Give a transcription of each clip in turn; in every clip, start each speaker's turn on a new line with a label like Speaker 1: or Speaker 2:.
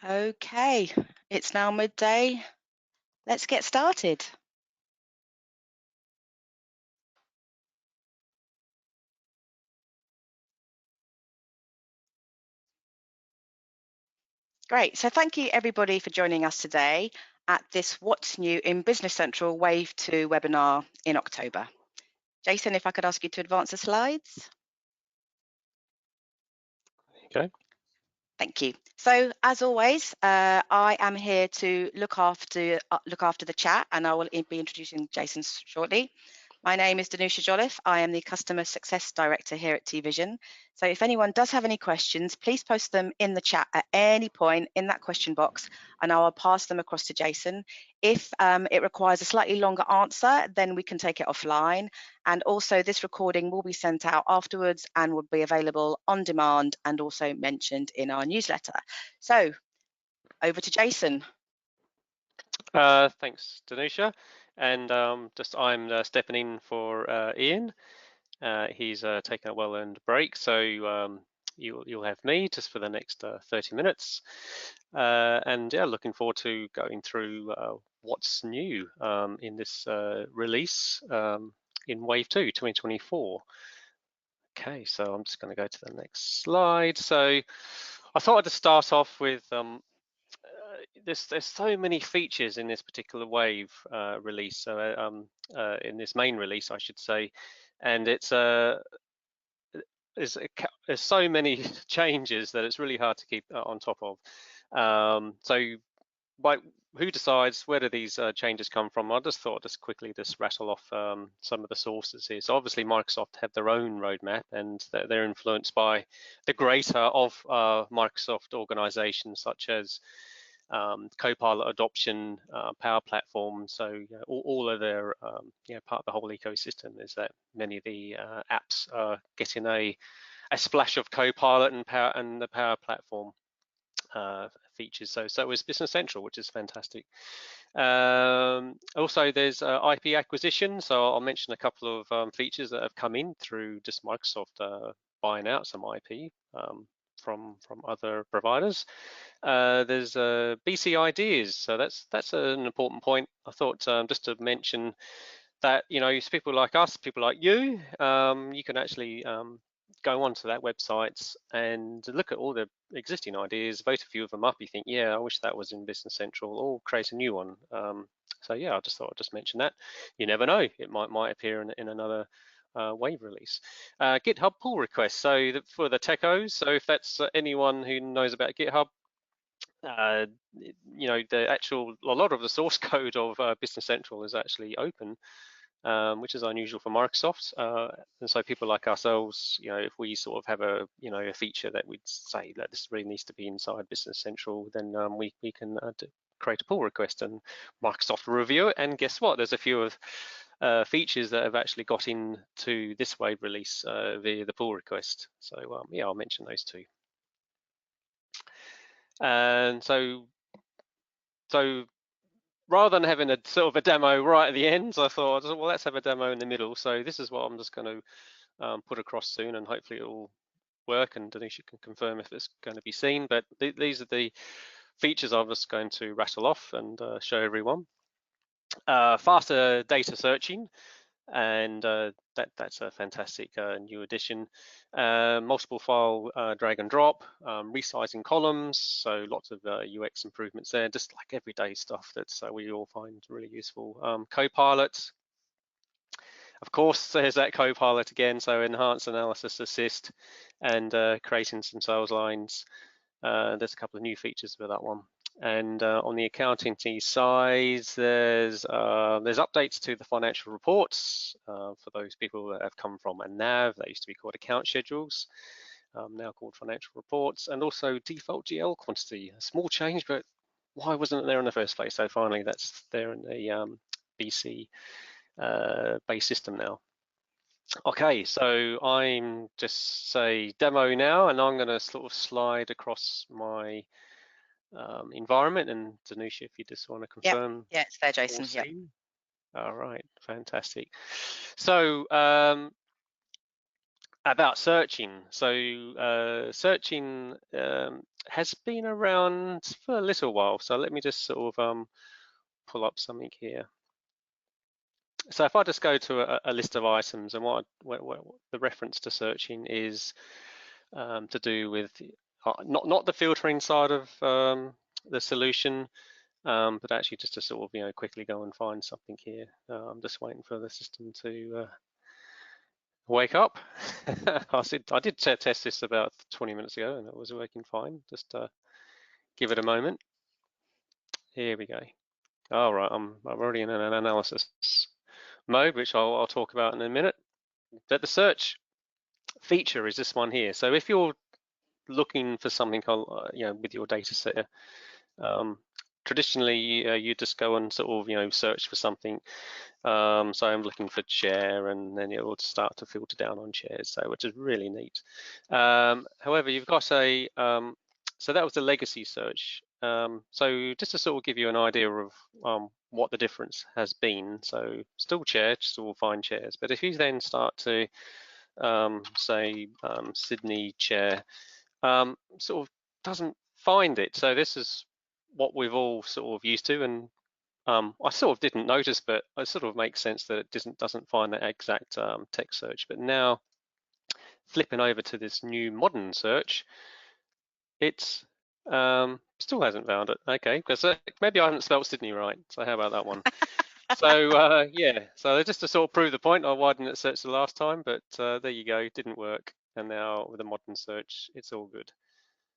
Speaker 1: Okay, it's now midday. Let's get started. Great. So thank you everybody for joining us today at this What's New in Business Central Wave 2 webinar in October. Jason, if I could ask you to advance the slides.
Speaker 2: Okay.
Speaker 1: Thank you. So as always, I am here to look after the chat, and I will be introducing Jason shortly. My name is Danusha Jolliffe. I am the Customer Success Director here at TVision. So if anyone does have any questions, please post them in the chat at any point in that question box, and I will pass them across to Jason. If it requires a slightly longer answer, then we can take it offline. And also this recording will be sent out afterwards and will be available on demand and also mentioned in our newsletter. So over to Jason.
Speaker 2: Thanks, Danusha. And I'm stepping in for Ian. He's taken a well-earned break, so you'll have me just for the next 30 minutes. And yeah, looking forward to going through what's new in this release in Wave 2 2024. Okay, so I'm just going to go to the next slide. So I thought I'd just start off with there's so many features in this particular Wave release, so in this main release, I should say, and there's so many changes that it's really hard to keep on top of. Who decides where do these changes come from? I just thought quickly rattle off some of the sources here. So obviously Microsoft have their own roadmap, and they're influenced by the greater of Microsoft organizations such as Copilot adoption, Power Platform. So all of their part of the whole ecosystem is that many of the apps are getting a splash of Copilot and the Power Platform features. So it was Business Central, which is fantastic. Also, there's IP acquisition. So I'll mention a couple of features that have come in through just Microsoft buying out some IP from other providers. There's BC Ideas, so that's an important point. I thought just to mention that people like us, people like you, you can actually go onto that website and look at all the existing ideas, vote a few of them up. You think, yeah, I wish that was in Business Central, or create a new one. So yeah, I just thought I'd just mention that. You never know, it might appear in another Wave release. GitHub pull requests, so for the techos, so if that's anyone who knows about GitHub, a lot of the source code of Business Central is actually open, which is unusual for Microsoft. And so people like ourselves, if we sort of have a feature that we'd say that this really needs to be inside Business Central, then we can create a pull request and Microsoft will review it. And guess what? There's a few of features that have actually got into this Wave release via the pull request. So yeah, I'll mention those two. And so rather than having a sort of a demo right at the end, I thought, well, let's have a demo in the middle. So this is what I'm just going to put across soon, and hopefully it will work, and Denise, you can confirm if it's going to be seen. But these are the features I'm just going to rattle off and show everyone. Faster data searching, and that's a fantastic new addition. Multiple file drag and drop, resizing columns, so lots of UX improvements there, just like everyday stuff that we all find really useful. Copilot, of course, there's that Copilot again, so enhanced analysis assist and creating some sales lines. There's a couple of new features for that one. And on the accounting side, there's updates to the financial reports for those people that have come from a NAV. They used to be called account schedules, now called financial reports, and also default GL quantity. A small change, but why wasn't it there in the first place? So finally, that's there in the BC base system now. Okay, so I'm just say demo now, and I'm going to sort of slide across my environment, and Danusha, if you just want to confirm.
Speaker 1: Yeah, it's there, Jason. Yeah.
Speaker 2: All right, fantastic. So about searching. So searching has been around for a little while. So let me just sort of pull up something here. So if I just go to a list of items, and what the reference to searching is to do with not the filtering side of the solution, but actually just to sort of quickly go and find something here. I'm just waiting for the system to wake up. I did test this about 20 minutes ago, and it was working fine. Just give it a moment. Here we go. All right, I'm already in an analysis mode, which I'll talk about in a minute. But the search feature is this one here. So if you're looking for something, with your data set, traditionally you just go and sort of search for something. So I'm looking for chair, and then it will start to filter down on chairs, so which is really neat. However, you've got a so that was the legacy search. So just to sort of give you an idea of what the difference has been. So still chair, still find chairs, but if you then start to say Sydney chair, sort of doesn't find it. So this is what we've all sort of used to, and I sort of didn't notice, but it sort of makes sense that it doesn't find that exact text search. But now flipping over to this new modern search, it's still hasn't found it. Okay, because maybe I haven't spelled Sydney right. So how about that one? So yeah, so just to sort of prove the point, I widened it search the last time, but there you go, it didn't work. And now with a modern search, it's all good.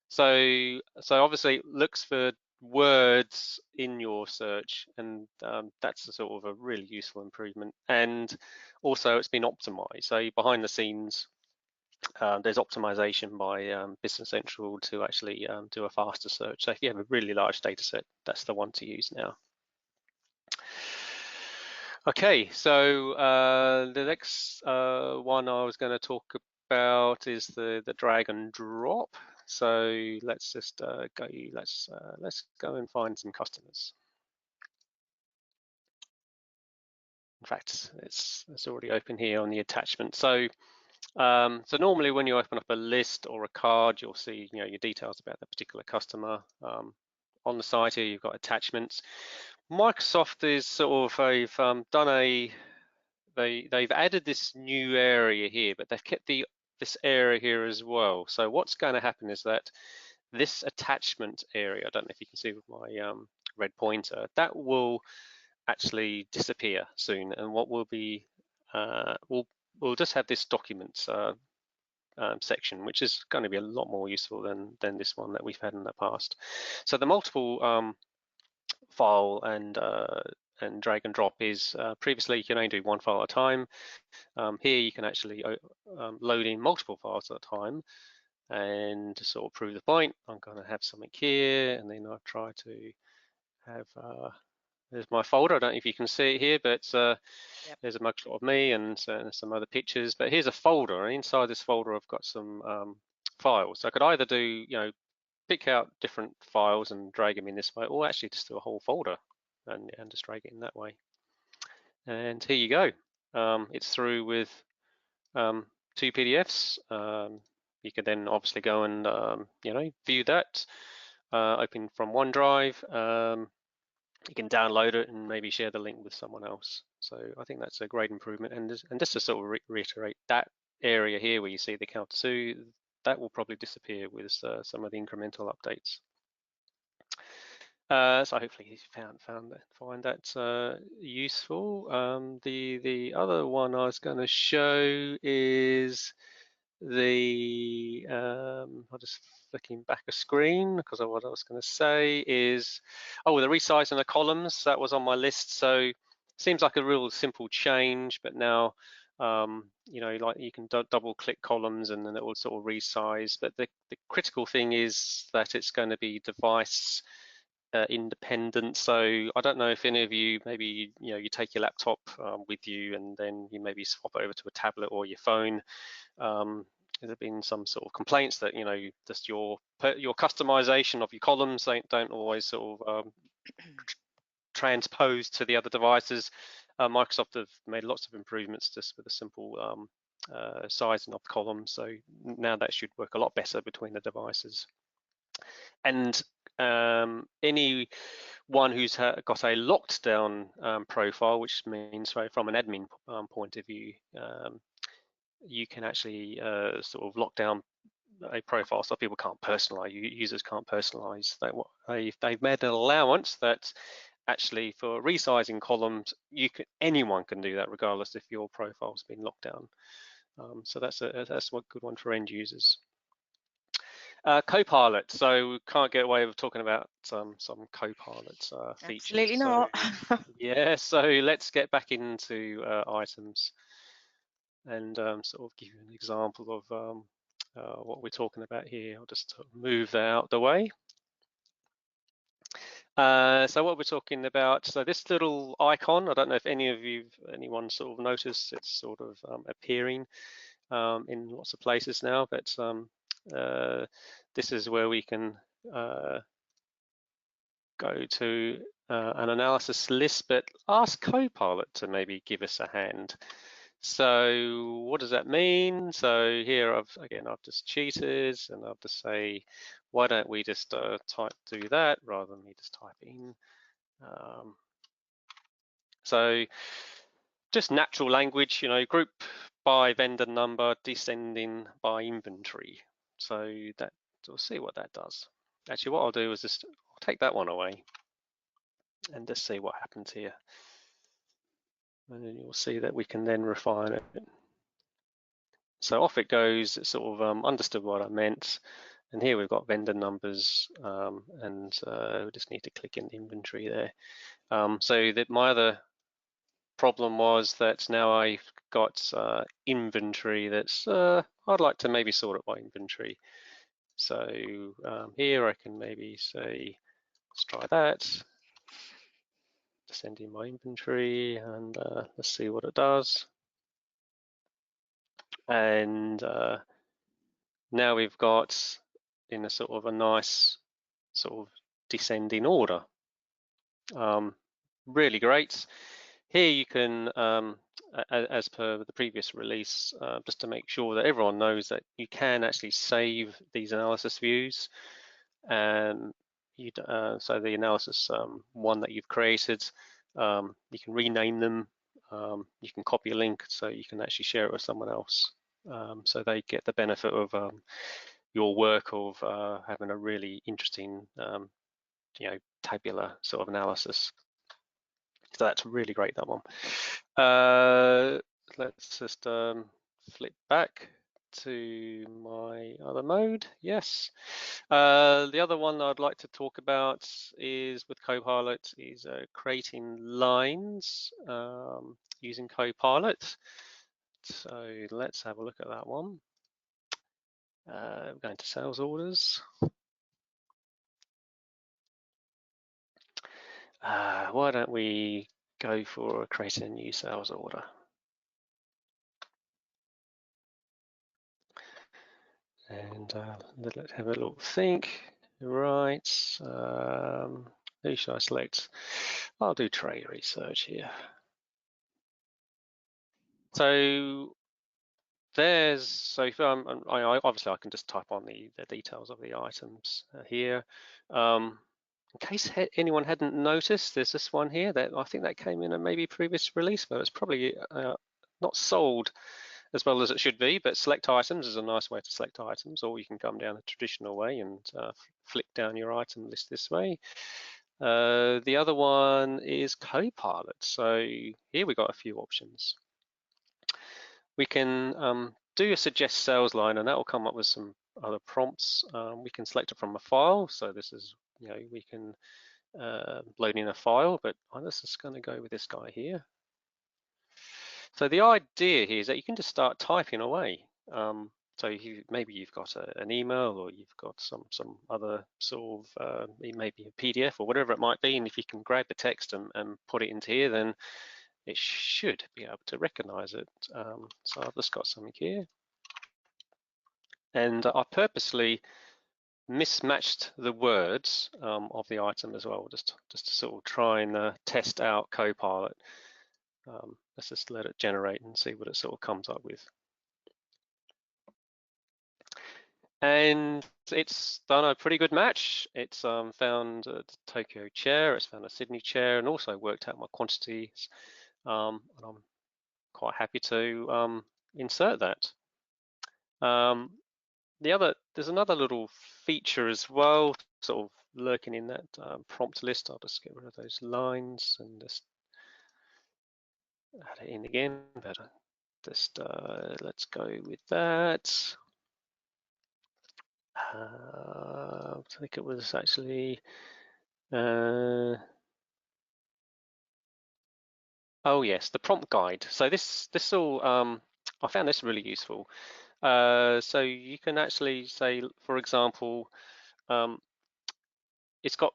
Speaker 2: So obviously it looks for words in your search, and that's a sort of a really useful improvement. And also it's been optimized. So behind the scenes, there's optimization by Business Central to actually do a faster search. So if you have a really large data set, that's the one to use now. Okay, so the next one I was going to talk about is the drag and drop. So let's just go. Let's go and find some customers. In fact, it's already open here on the attachment. So so normally when you open up a list or a card, you'll see your details about the particular customer. On the side here, you've got attachments. Microsoft is sort of they've added this new area here, but they've kept this area here as well. So what's going to happen is that this attachment area, I don't know if you can see with my red pointer, that will actually disappear soon. And what will be, we'll just have this documents section, which is going to be a lot more useful than this one that we've had in the past. So the multiple file and drag and drop is previously you can only do one file at a time. Here you can actually load in multiple files at a time. And to sort of prove the point, I'm going to have something here, and then I'll try to have there's my folder. I don't know if you can see it here, but
Speaker 1: Yep.
Speaker 2: there's a mugshot of me and some other pictures. But here's a folder, and inside this folder I've got some files. So I could either do pick out different files and drag them in this way, or actually just do a whole folder and just drag it in that way. And here you go. It's through with 2 PDFs. You can then obviously go and view that, open from OneDrive. You can download it and maybe share the link with someone else. So I think that's a great improvement. And just to sort of reiterate, that area here where you see the counter 2, that will probably disappear with some of the incremental updates. So hopefully you find that useful. The other one I was going to show is the I'm just flicking back a screen because what I was going to say is the resizing the columns. That was on my list. So seems like a real simple change, but now like you can double click columns and then it will sort of resize. But the critical thing is that it's going to be device independent. So I don't know if any of you maybe you take your laptop with you and then you maybe swap over to a tablet or your phone. There have been some sort of complaints that just your customization of your columns don't always sort of transpose to the other devices. Microsoft have made lots of improvements just with a simple sizing of the columns. So now that should work a lot better between the devices. And anyone who's got a locked down profile, which means from an admin point of view, you can actually sort of lock down a profile so people can't personalize, users can't personalize. They've made an allowance that actually for resizing columns, anyone can do that regardless if your profile's been locked down. So that's a good one for end users. Copilot. So we can't get away with talking about some Copilot features.
Speaker 1: Absolutely not.
Speaker 2: So, yeah, so let's get back into items and sort of give you an example of what we're talking about here. I'll just move that out the way. So what we're talking about, so this little icon, I don't know if anyone sort of noticed, it's sort of appearing in lots of places now, but this is where we can go to an analysis list, but ask Copilot to maybe give us a hand. So what does that mean? So here I've just cheated, and I'll just say, why don't we just do that rather than me just type in. So just natural language, group by vendor number, descending by inventory. So that we'll see what that does. Actually, what I'll do is just I'll take that one away and just see what happens here. And then you'll see that we can then refine it. So off it goes. It sort of understood what I meant. And here we've got vendor numbers, and we just need to click in inventory there. So that my other problem was that now I've got inventory that's I'd like to maybe sort it by inventory. So here I can maybe say, let's try that. Send in my inventory, and let's see what it does. And now we've got in a sort of a nice sort of descending order. Really great. Here you can, as per the previous release, just to make sure that everyone knows that you can actually save these analysis views. And so the analysis one that you've created, you can rename them. You can copy a link so you can actually share it with someone else, so they get the benefit of your work of having a really interesting, tabular sort of analysis. So that's really great, that one. Let's just flip back to my other mode. Yes. The other one I'd like to talk about is with Copilot is creating lines using Copilot. So let's have a look at that one. We're going to sales orders. Why don't we go for creating a new sales order? And let's have a little think. Right, who should I select? I'll do trade research here. So if obviously I can just type on the details of the items here. In case anyone hadn't noticed, there's this one here that I think that came in a maybe previous release, but it's probably not sold as well as it should be. But select items is a nice way to select items, or you can come down a traditional way and flip down your item list this way. The other one is Copilot. So here we got a few options. We can do a suggest sales line, and that will come up with some other prompts. We can select it from a file. So this is, we can load in a file, but I'm just going to go with this guy here. So the idea here is that you can just start typing away. So maybe you've got an email, or you've got some other sort of maybe a PDF or whatever it might be, and if you can grab the text and put it into here, then it should be able to recognize it. So I've just got something here, and I purposely mismatched the words of the item as well, just to sort of try and test out Copilot. Let's just let it generate and see what it sort of comes up with. And it's done a pretty good match. It's found a Tokyo chair, it's found a Sydney chair, and also worked out my quantities. And I'm quite happy to insert that. There's another little feature as well, sort of lurking in that prompt list. I'll just get rid of those lines and just add it in again. But just let's go with that. I think it was actually. Oh yes, the prompt guide. So this all I found this really useful. So you can actually say, for example, it's got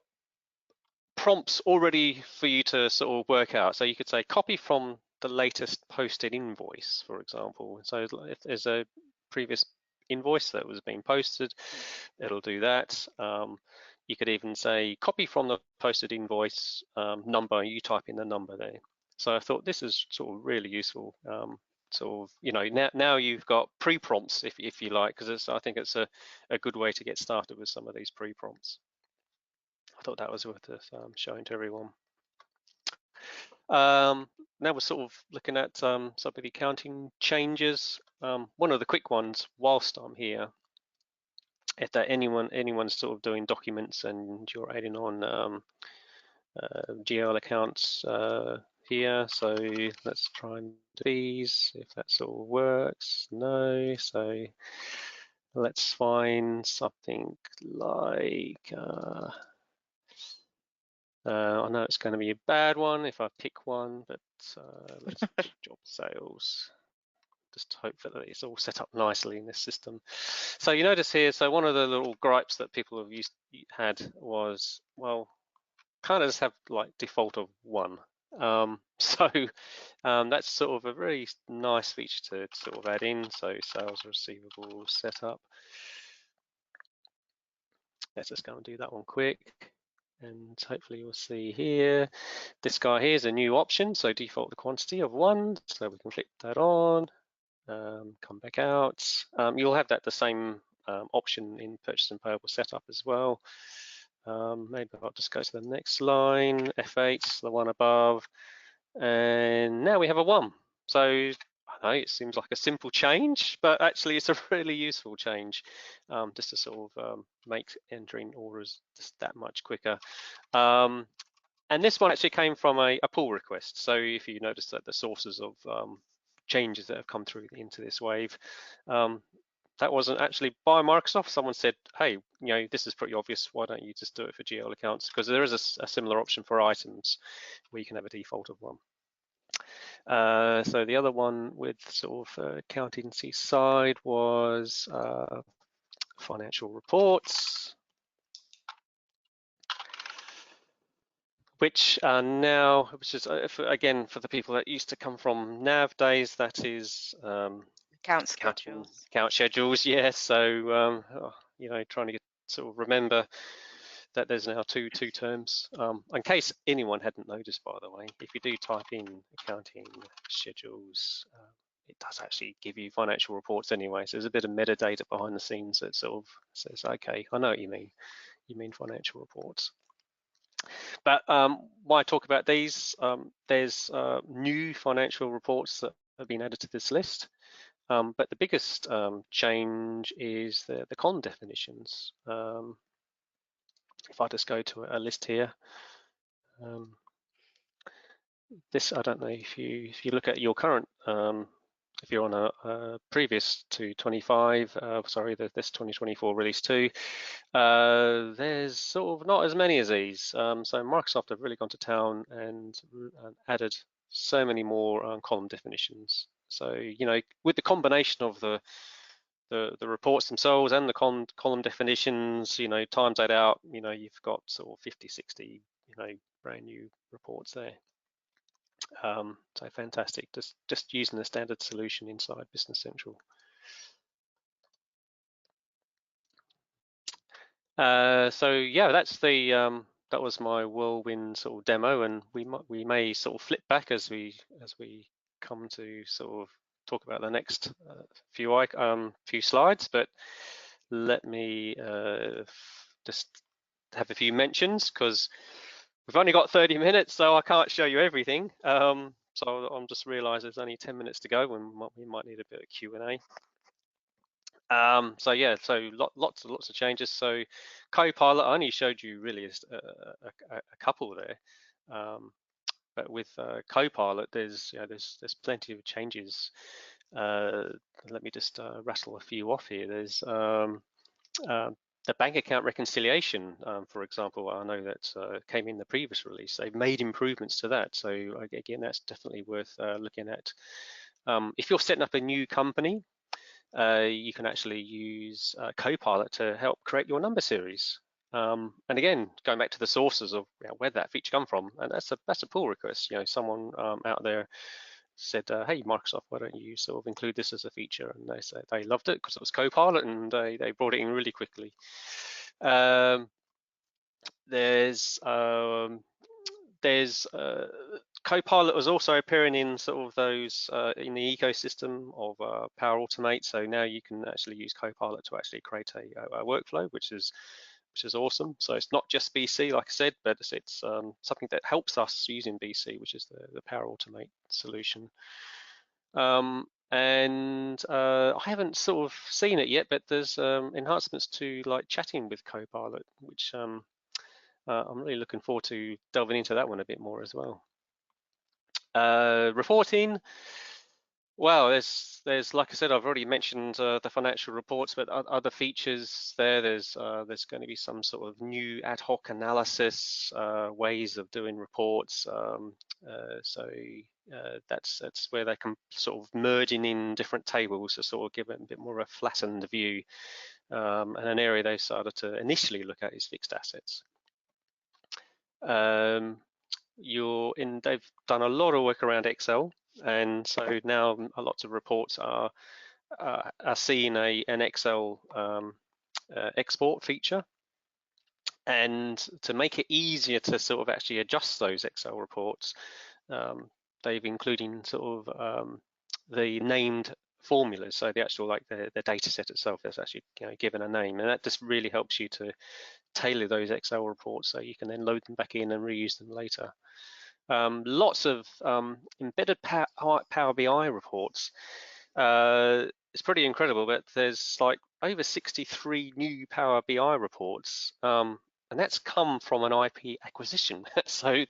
Speaker 2: prompts already for you to sort of work out. So you could say copy from the latest posted invoice, for example. So if there's a previous invoice that was being posted, it'll do that. You could even say copy from the posted invoice number, you type in the number there. So I thought this is sort of really useful. Sort of, you know, now you've got pre-prompts if you like, because I think it's a good way to get started with some of these pre-prompts. I thought that was worth showing to everyone. Now we're sort of looking at some of the accounting changes. One of the quick ones whilst I'm here, if that anyone's sort of doing documents and you're adding on GL accounts here, so let's try and do these if that sort of works. No, so let's find something like I know it's going to be a bad one if I pick one, but let's job sales. Just hope that it's all set up nicely in this system. So you notice here, so one of the little gripes that people have had was, well, can't I just have like default of 1? So that's sort of a very nice feature to sort of add in. So sales receivable setup. Let's just go and do that one quick. And hopefully you'll see here, this guy here is a new option. So default the quantity of 1. So we can click that on, come back out. You'll have that the same option in purchase and payable setup as well. Maybe I'll just go to the next line, F8, the one above. And now we have a 1. So I know it seems like a simple change, but actually it's a really useful change just to sort of make entering orders just that much quicker. And this one actually came from a pull request. So if you notice that the sources of changes that have come through into this wave, that wasn't actually by Microsoft. Someone said, hey, you know, this is pretty obvious. Why don't you just do it for GL accounts? Because there is a similar option for items where you can have a default of 1. So the other one with sort of accountancy side was financial reports, which are now, which is again for the people that used to come from NAV days, that is
Speaker 1: account schedules.
Speaker 2: Account schedules, yes. So you know, trying to sort of remember that there's now two terms. In case anyone hadn't noticed, by the way, if you do type in accounting schedules, it does actually give you financial reports anyway. So there's a bit of metadata behind the scenes that sort of says, okay, I know what you mean. You mean financial reports. But why talk about these? There's new financial reports that have been added to this list. But the biggest change is the column definitions. If I just go to a list here, this, I don't know if you look at your current, if you're on a previous to 25, sorry, this 2024 release 2, there's sort of not as many as these. So Microsoft have really gone to town and added so many more column definitions. So, you know, with the combination of the reports themselves and the column definitions, you know, times that out, you know, you've got sort of 50, 60, you know, brand new reports there. So fantastic, just using the standard solution inside Business Central. So yeah, that's the that was my whirlwind sort of demo, and we may sort of flip back as we come to sort of talk about the next few slides, but let me just have a few mentions, because we've only got 30 minutes, so I can't show you everything. So I'm just realised there's only 10 minutes to go, and we might need a bit of Q&A. So yeah, so lots of changes. So Copilot, I only showed you really a couple there, but with Copilot, there's plenty of changes. Let me just rattle a few off here. There's the bank account reconciliation, for example. I know that came in the previous release. They've made improvements to that, so again, that's definitely worth looking at. If you're setting up a new company, you can actually use Copilot to help create your number series. And again, going back to the sources of where that feature come from, and that's a pull request. Someone out there said, "Hey, Microsoft, why don't you sort of include this as a feature?" And they said they loved it because it was Copilot, and they brought it in really quickly. There's Copilot was also appearing in sort of those in the ecosystem of Power Automate. So now you can actually use Copilot to actually create a workflow, which is awesome. So it's not just BC, like I said, but it's something that helps us using BC, which is the Power Automate solution. And I haven't sort of seen it yet, but there's enhancements to like chatting with Copilot, which I'm really looking forward to delving into that one a bit more as well. Reporting, well, there's like I said, I've already mentioned the financial reports, but other features there. There's going to be some sort of new ad hoc analysis ways of doing reports. So that's where they can sort of merging in different tables to sort of give it a bit more of a flattened view. And an area they started to initially look at is fixed assets. They've done a lot of work around Excel, and so now lots of reports are seeing an Excel export feature. And to make it easier to sort of actually adjust those Excel reports, they've including sort of the named formulas. So the actual like the data set itself is actually given a name, and that just really helps you to tailor those Excel reports so you can then load them back in and reuse them later. Lots of embedded Power BI reports. It's pretty incredible, but there's like over 63 new Power BI reports, and that's come from an IP acquisition. So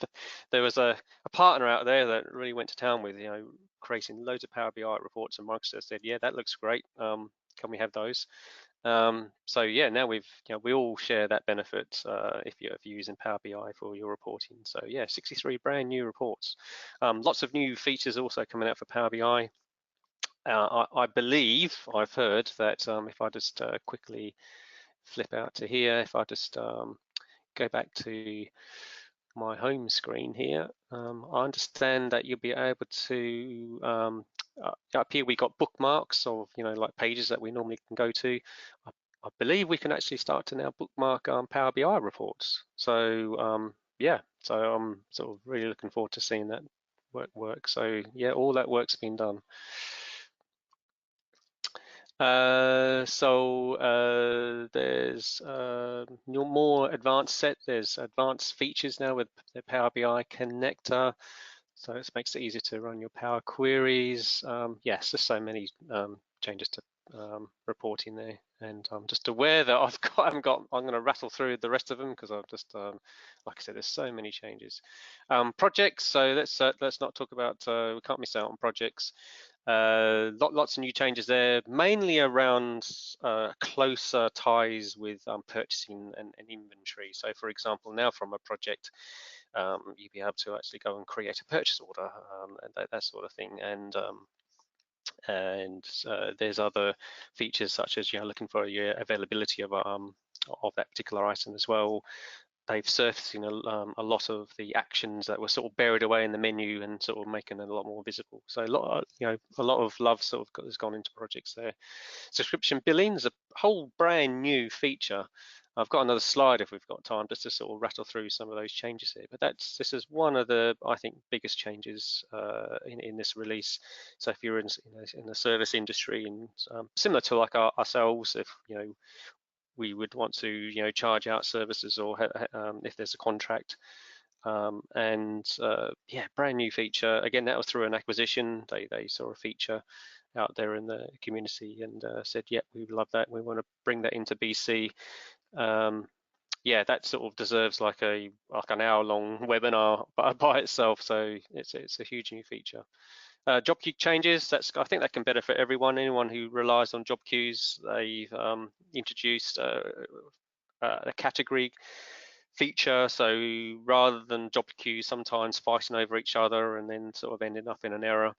Speaker 2: there was a partner out there that really went to town with creating loads of Power BI reports, and Microsoft said, "Yeah, that looks great. Can we have those?" So yeah, now we all share that benefit if you're using Power BI for your reporting. So yeah, 63 brand new reports. Lots of new features also coming out for Power BI. I believe I've heard that if I just quickly flip out to here, if I just go back to my home screen here, I understand that you'll be able to up here we got bookmarks of like pages that we normally can go to. I believe we can actually start to now bookmark Power BI reports. So yeah, so I'm sort of really looking forward to seeing that work. So yeah, all that work's been done. There's more advanced set. There's advanced features now with the Power BI connector. So it makes it easier to run your Power Queries. Yes, there's so many changes to reporting there, and I'm just aware that I'm going to rattle through the rest of them because I've just, like I said, there's so many changes. Projects. So let's not talk about. We can't miss out on projects. Lots of new changes there, mainly around closer ties with purchasing and inventory. So for example, now from a project, you'll be able to actually go and create a purchase order and that sort of thing. And there's other features such as looking for your availability of that particular item as well. they've surfacing a lot of the actions that were sort of buried away in the menu and sort of making it a lot more visible. So a lot of love sort of has gone into projects there. Subscription billing is a whole brand new feature. I've got another slide if we've got time just to sort of rattle through some of those changes here. But this is one of the, I think, biggest changes in this release. So if you're in the service industry and similar to like ourselves, if we would want to charge out services or if there's a contract, yeah, brand new feature. Again, that was through an acquisition. They saw a feature out there in the community and said, yeah, we love that. We want to bring that into BC. Yeah, that sort of deserves like an hour-long webinar by itself. So it's a huge new feature. Job queue changes. I think that can benefit everyone. Anyone who relies on job queues, they've introduced a category feature. So rather than job queues sometimes fighting over each other and then sort of ending up in an error,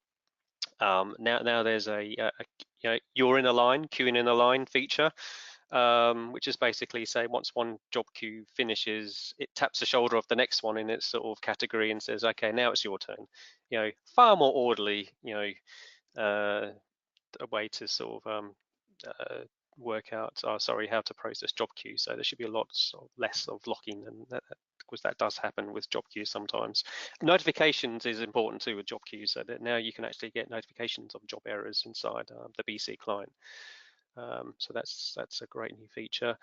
Speaker 2: now there's you're in a line, queuing in a line feature, which is basically say once one job queue finishes, it taps the shoulder of the next one in its sort of category and says, okay, now it's your turn. Far more orderly, a way to sort of work out, how to process job queues. So there should be a lot less of locking, and because that does happen with job queues sometimes. Notifications is important too with job queues, so that now you can actually get notifications of job errors inside the BC client. So that's a great new feature.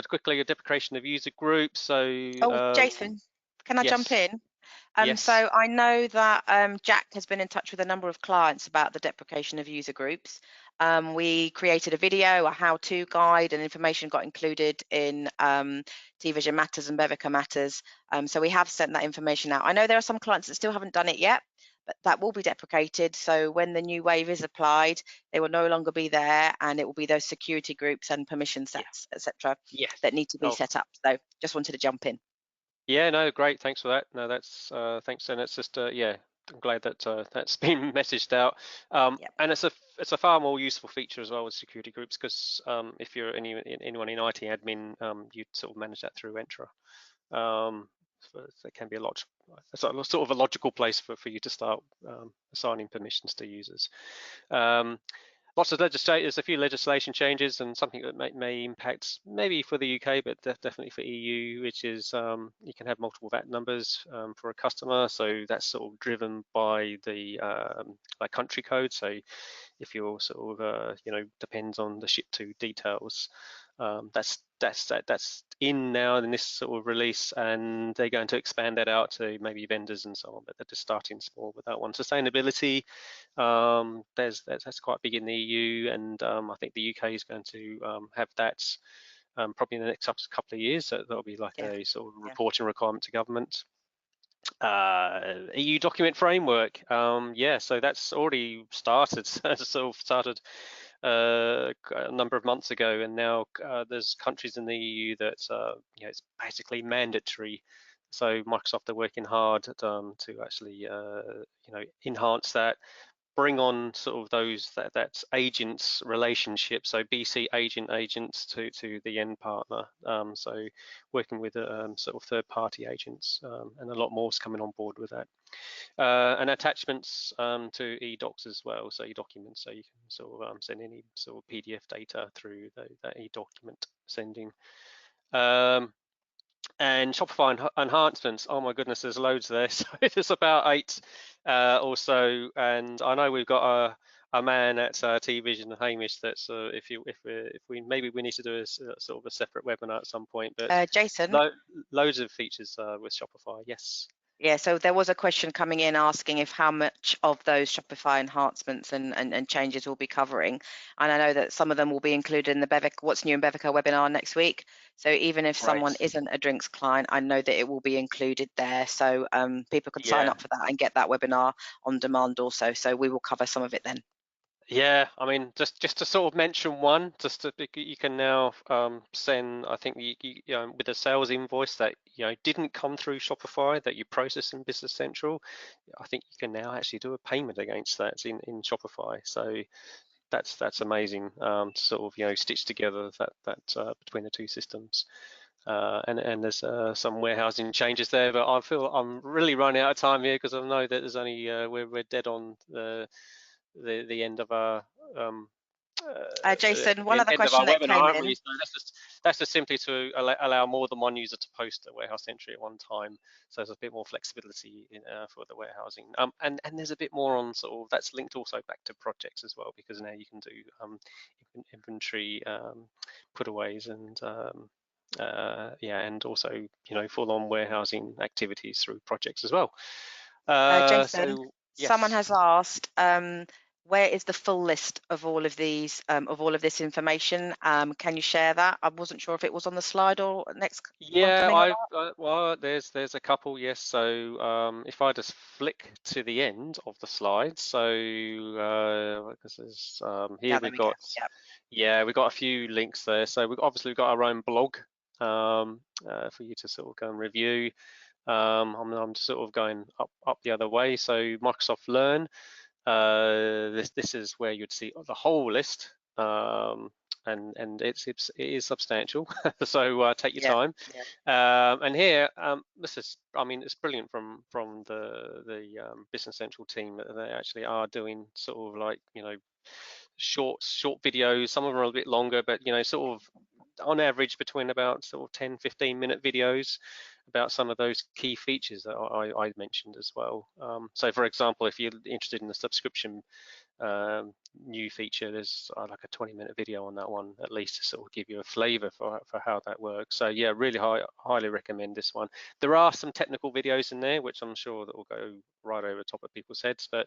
Speaker 2: Quickly, a deprecation of user groups. So
Speaker 1: Jason, can I jump
Speaker 2: yes.
Speaker 1: in?
Speaker 2: Yes.
Speaker 1: So I know that Jack has been in touch with a number of clients about the deprecation of user groups. We created a video, a how-to guide, and information got included in TVision Matters and Bevica Matters. So we have sent that information out. I know there are some clients that still haven't done it yet, but that will be deprecated. So when the new wave is applied, they will no longer be there, and it will be those security groups and permission sets, etc., that need to be set up. So just wanted to jump in.
Speaker 2: Yeah, no, great. Thanks for that. No, that's thanks, and it's just yeah, I'm glad that that's been messaged out. And it's a far more useful feature as well with security groups, because if you're anyone in IT admin, you sort of manage that through Entra. So it can be it's sort of a logical place for you to start assigning permissions to users. Lots of there's a few legislation changes and something that may impact maybe for the UK, but definitely for EU, which is you can have multiple VAT numbers for a customer. So that's sort of driven by the like country code. So if you're sort of depends on the ship to details, that's in now in this sort of release, and they're going to expand that out to maybe vendors and so on, but they're just starting small with that one. Sustainability, that's quite big in the EU, and I think the UK is going to have that probably in the next couple of years. So that'll be like a sort of reporting requirement to government. EU document framework, so that's already started. Started a number of months ago, and now there's countries in the EU that it's basically mandatory. So Microsoft are working hard to actually enhance that, bring on sort of those that's agents relationship, so BC agents to the end partner, so working with sort of third-party agents, and a lot more is coming on board with that, and attachments to eDocs as well, so eDocuments, so you can sort of send any sort of PDF data through that eDocument sending. And Shopify enhancements, oh my goodness, there's loads there. So there's about 8 or so, and I know we've got a man at TVision, Hamish, that's if we maybe we need to do a sort of a separate webinar at some point, but
Speaker 1: Jason,
Speaker 2: loads of features with Shopify. Yes.
Speaker 1: Yeah, so there was a question coming in asking if how much of those Shopify enhancements and changes we'll be covering. And I know that some of them will be included in the Bevica, What's New in Bevica webinar next week. So even if someone isn't a drinks client, I know that it will be included there. So people can sign up for that and get that webinar on demand also. So we will cover some of it then.
Speaker 2: Yeah, I mean, just to sort of mention one, you can now send, I think with a sales invoice that didn't come through Shopify that you process in Business Central, I think you can now actually do a payment against that in Shopify. So that's amazing to sort of stitch together that between the two systems. and there's some warehousing changes there, but I feel I'm really running out of time here because I know that there's only we're dead on the end of our
Speaker 1: Jason, one other
Speaker 2: end of our
Speaker 1: question that
Speaker 2: webinar,
Speaker 1: came
Speaker 2: aren't we?
Speaker 1: in.
Speaker 2: So that's just simply to allow more than one user to post a warehouse entry at one time. So there's a bit more flexibility for the warehousing. And there's a bit more on sort of that's linked also back to projects as well, because now you can do inventory putaways and yeah, and also full-on warehousing activities through projects as well.
Speaker 1: Jason,
Speaker 2: So
Speaker 1: someone
Speaker 2: yes.
Speaker 1: has asked, where is the full list of all of these, of all of this information? Can you share that? I wasn't sure if it was on the slide or next one
Speaker 2: Yeah,
Speaker 1: coming or
Speaker 2: well, there's a couple, yes. So if I just flick to the end of the slide, so this is here
Speaker 1: yeah, there
Speaker 2: we've
Speaker 1: we go.
Speaker 2: got, yeah, we've got a few links there. So we've got our own blog for you to sort of go and review. I'm sort of going up the other way. So Microsoft Learn, this is where you'd see the whole list, and it is substantial. So take your time. And here, this is, I mean, it's brilliant from the Business Central team. They actually are doing sort of like short videos. Some of them are a bit longer, but sort of on average between about sort of 10-15-minute videos about some of those key features that I mentioned as well. So for example, if you're interested in the subscription new feature, there's like a 20-minute video on that one at least to sort of give you a flavor for how that works. So yeah, really highly recommend this one. There are some technical videos in there which I'm sure that will go right over the top of people's heads, but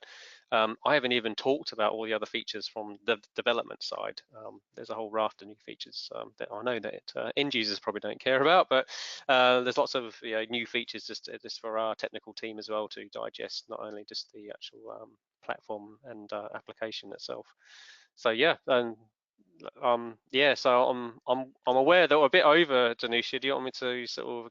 Speaker 2: I haven't even talked about all the other features from the development side. There's a whole raft of new features that I know that end users probably don't care about, but there's lots of new features just for our technical team as well to digest, not only just the actual platform and application itself. So yeah, and yeah, so I'm aware that we're a bit over, Danusha. Do you want me to sort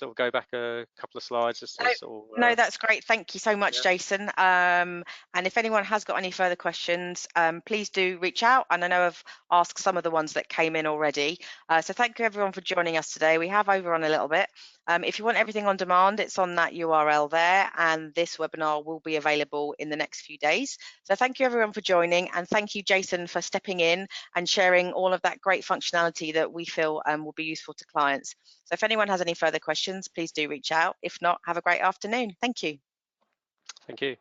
Speaker 2: of go back a couple of slides just to sort of,
Speaker 1: No, that's great. Thank you so much,
Speaker 2: yeah.
Speaker 1: Jason. And if anyone has got any further questions, please do reach out. And I know I've asked some of the ones that came in already. So thank you everyone for joining us today. We have overrun a little bit. If you want everything on demand, it's on that URL there. And this webinar will be available in the next few days. So thank you everyone for joining. And thank you, Jason, for stepping in and sharing all of that great functionality that we feel will be useful to clients. So if anyone has any further questions, please do reach out. If not, have a great afternoon. Thank you.
Speaker 2: Thank you.